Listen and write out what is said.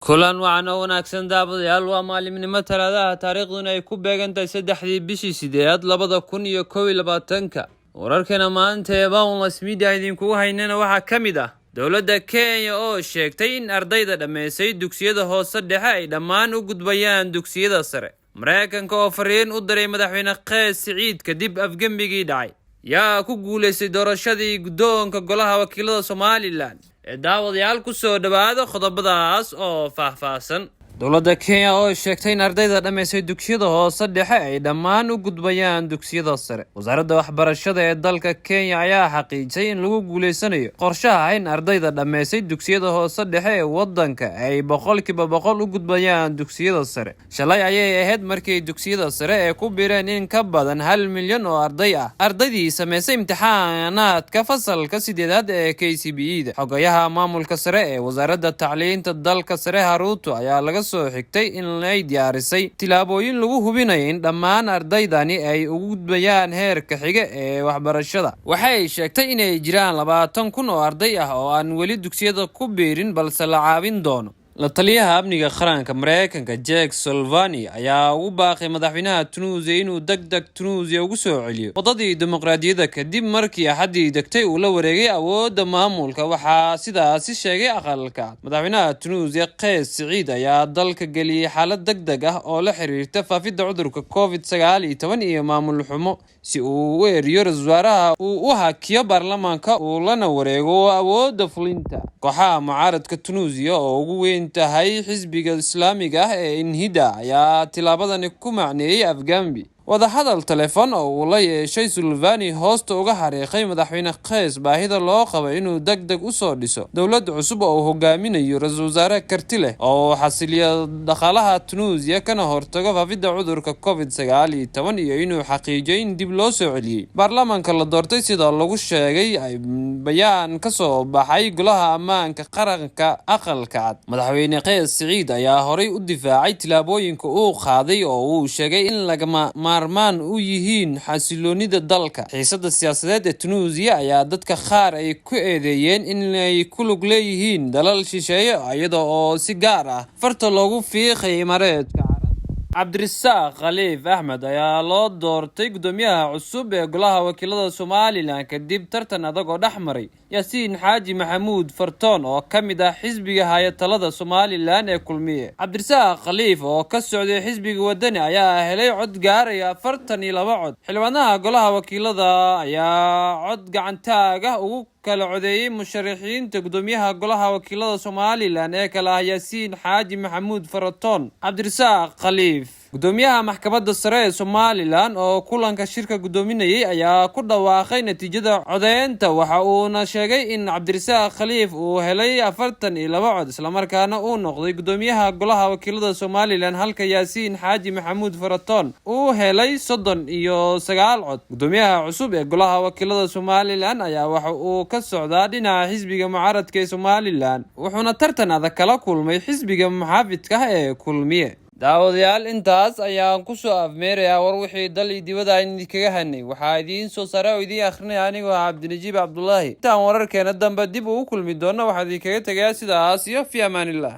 kulan waxaan wanaagsan daawadayaal waa maalinimo talaadaha taariikhduna ay ku beegantahay 3 bishii 8 2021 wararkana maanta ee Boundless Media idinku haynana waxa kamid ah dawladda Kenya oo sheegtay in ardayda dhameysay dugsiyada hoose dhexe ay dhammaan u gudbayaan dugsiyada sare. Mareykanka oo fariin u diray madaxweyne Qays Siciid kadib afgambigii dhacay yaa ku guuleystay doorashadii guddoonka golaha wakiilada Somaliland. daawadayaal ku soo dhawaada qodobadaas oo faahfaahsan. dawladda Kenya oo sheegtay in ardayda dhameysay dugsiyada hoose dhexe ay dhammaan u gudbayaan dugsiyada sare. wasaaradda waxbarashada ee dalka Kenya ayaa xaqiijisay in lagu guuleysanayo qorshaha in ardayda dhameysay dugsiyada hoose dhexe ee wadanka ay 100% u gudbayaan dugsiyada sare. shalay ayay ahayd markii dugsiyada sare ay ku biireen in ka badan 1 milyan oo arday ah. ardaydii sameysay imtixaanaadka fasalka 8aad ee KCPE-da. xogayaha maamulka sare ee wasaaradda tacliinta dalka sare Haruto ayaa laga soo xigtay in ay diyaarisay tilaabooyin lagu hubinayo in dhammaan ardaydani ay ugu gudbayaan heerka xiga ee waxbarashada. waxay sheegtay inay jiraan 20,000 oo arday ah oo aan weli dugsiyada ku biirin balse la caawin doono. la taliyaha amniga qaranka Mareykanka Jake Sullivan ayaa ugu baaqay madaxweynaha Tunisia inuu degdeg Tunisia ugu soo celiyo wadadii dimuqraadiyadda kadib markii axadii degtay uu la wareegay awoodda maamulka. waxaa sidaas sheegay aqalka madaxweynaha Tunisia Qays Siciid ayaa dalka geliyay xaalad degdeg ah oo la xiriirta faafidda cudurka COVID-19 iyo maamul xumo si uu u eeriyo wasaaraha uu u hakiyo baarlamaanka uu lana wareego awoodda fulinta. kooxaha mucaaradka Tunisia oo ugu weyn tahay xisbiga Islaamiga ah ee Ennahda ayaa tilaabadani ku macneeyay afgambi. wadahadal telefoon oo uu la yeeshay Sullivan hoosta uga xariiqay madaxweyne Qays baahida loo qabo inuu degdeg u soo dhiso dawlad cusub oo hogaaminayo ra'iisul wasaare karti leh oo xasiliyo dhaqaalaha Tunisia kana hortago faafidda cudurka COVID-19 iyo inuu xaqiijiyo in dib loo soo celiyay baarlamaanka la doortay sida lagu sheegay ay bayaan ka soo baxay golaha ammaanka qaranka aqalka cad. madaxweyne Qays Siciid ayaa horay u difaacay tilaabooyinka uu qaaday oo uu sheegay in lagama maarmaan u yihiin xasiloonida dalka. xiisadda siyaasadeed ee Tunisia ayaa dadka qaar ay ku eedeeyeen in ay ku lug leeyihiin dalal shisheeye iyada oo si gaar ah farta loogu fiiqay Imaaraadka. Cabdirasaaq Khaliif Axmed ayaa loo doortay gudoomiyaha cusub ee golaha wakiilada Somaliland kadib tartan adag oo dhaxmaray Yaasiin Xaaji Maxamuud Fartoon oo kamid ah xisbiga hay'adda Somaliland ee Kulmiye. Cabdirasaaq Khaliif oo ka socday xisbiga wadani ayaa helay cod gaaraya 42 cod. xildhibaanaha golaha wakiilada ayaa cod gacantaag ah ugu kala codeeyay musharaxiinta gudoomiyaha golaha wakiilada Somaliland ee kala ah Yaasiin Xaaji Maxamuud Fartoon. Cabdirasaaq Khaliif gudoomiyaha maxkamadda sare ee Somaliland oo kulanka shirka gudoominayay ayaa ku dhawaaqay natiijada codeynta. waxa uu sheegay in Cabdirasaaq Khaliif uu helay 42 cod isla markaana uu noqday gudoomiyaha golaha wakiilada Somaliland halka Yaasiin Xaaji Maxamuud Fartoon uu helay 39 cod. gudoomiyaha cusub ee golaha wakiilada Somaliland ayaa waxa uu ka socdaa dhinaca xisbiga mucaaradka ee Somaliland wuxuuna tartan adag kala kulmay xisbiga muxaafidka ah ee Kulmiye. daawadayaal intaas ayaan ku soo afmeerayaa war wixii dal iyo dibadda idinkaga hanay. waxaa idiin soo saaray oo idiin akhrinaya anigoo Cabdinajiib Cabdullaahi. intaan wararkeena dambe dib ugu kulmi doono waxaan idinkaga tagayaa sidaas iyo fi amaanillah.